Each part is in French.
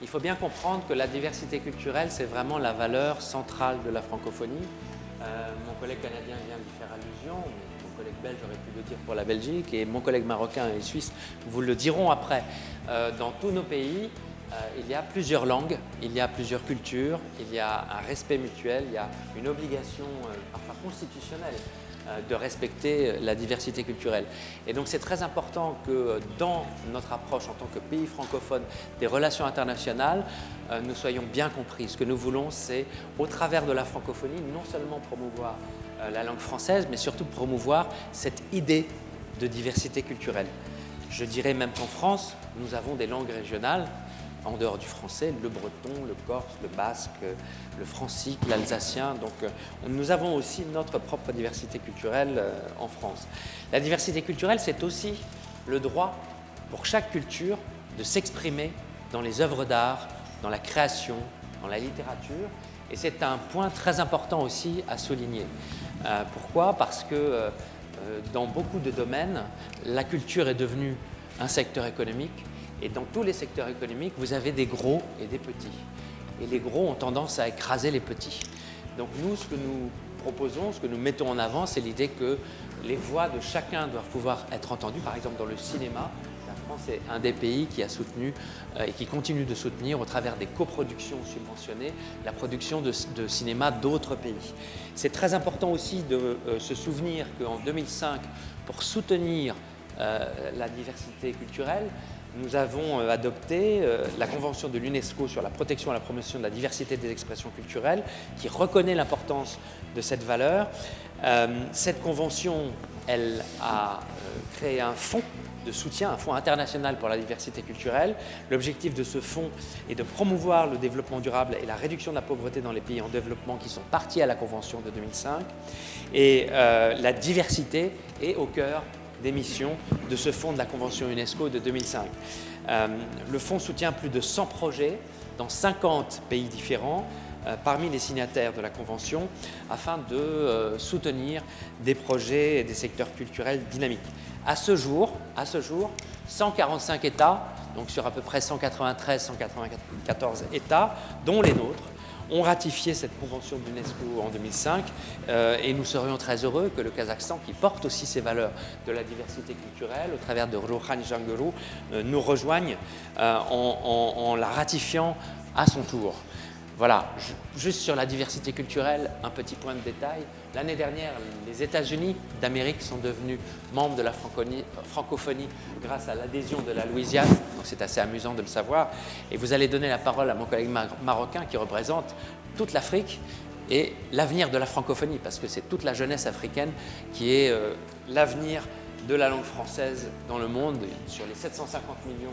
Il faut bien comprendre que la diversité culturelle, c'est vraiment la valeur centrale de la francophonie. Mon collègue canadien vient d'y faire allusion, mon collègue belge aurait pu le dire pour la Belgique, et mon collègue marocain et suisse vous le diront après. Dans tous nos pays, il y a plusieurs langues, il y a plusieurs cultures, il y a un respect mutuel, il y a une obligation parfois constitutionnelle de respecter la diversité culturelle. Et donc c'est très important que dans notre approche en tant que pays francophone des relations internationales, nous soyons bien compris. Ce que nous voulons, c'est au travers de la francophonie, non seulement promouvoir la langue française, mais surtout promouvoir cette idée de diversité culturelle. Je dirais même qu'en France, nous avons des langues régionales, en dehors du français, le breton, le corse, le basque, le francique, l'alsacien. Donc nous avons aussi notre propre diversité culturelle en France. La diversité culturelle, c'est aussi le droit pour chaque culture de s'exprimer dans les œuvres d'art, dans la création, dans la littérature. Et c'est un point très important aussi à souligner. Pourquoi? Parce que dans beaucoup de domaines, la culture est devenue un secteur économique. Et dans tous les secteurs économiques, vous avez des gros et des petits. Et les gros ont tendance à écraser les petits. Donc nous, ce que nous proposons, ce que nous mettons en avant, c'est l'idée que les voix de chacun doivent pouvoir être entendues. Par exemple, dans le cinéma, la France est un des pays qui a soutenu et qui continue de soutenir au travers des coproductions subventionnées la production de cinéma d'autres pays. C'est très important aussi de se souvenir qu'en 2005, pour soutenir la diversité culturelle, nous avons adopté la Convention de l'UNESCO sur la protection et la promotion de la diversité des expressions culturelles, qui reconnaît l'importance de cette valeur. Cette convention, elle a créé un fonds de soutien, un fonds international pour la diversité culturelle. L'objectif de ce fonds est de promouvoir le développement durable et la réduction de la pauvreté dans les pays en développement qui sont partis à la Convention de 2005. Et la diversité est au cœur des missions de ce fonds de la Convention UNESCO de 2005. Le fonds soutient plus de 100 projets dans 50 pays différents parmi les signataires de la Convention afin de soutenir des projets et des secteurs culturels dynamiques. À ce jour, 145 États, donc sur à peu près 193-194 États, dont les nôtres, ont ratifié cette convention de l'UNESCO en 2005 et nous serions très heureux que le Kazakhstan, qui porte aussi ces valeurs de la diversité culturelle au travers de Rohan Janguru, nous rejoigne en la ratifiant à son tour. Voilà, juste sur la diversité culturelle, un petit point de détail. L'année dernière, les États-Unis d'Amérique sont devenus membres de la francophonie grâce à l'adhésion de la Louisiane, donc c'est assez amusant de le savoir. Et vous allez donner la parole à mon collègue marocain qui représente toute l'Afrique et l'avenir de la francophonie, parce que c'est toute la jeunesse africaine qui est l'avenir de la langue française dans le monde. Sur les 750 millions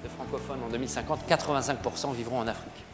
de francophones en 2050, 85% vivront en Afrique.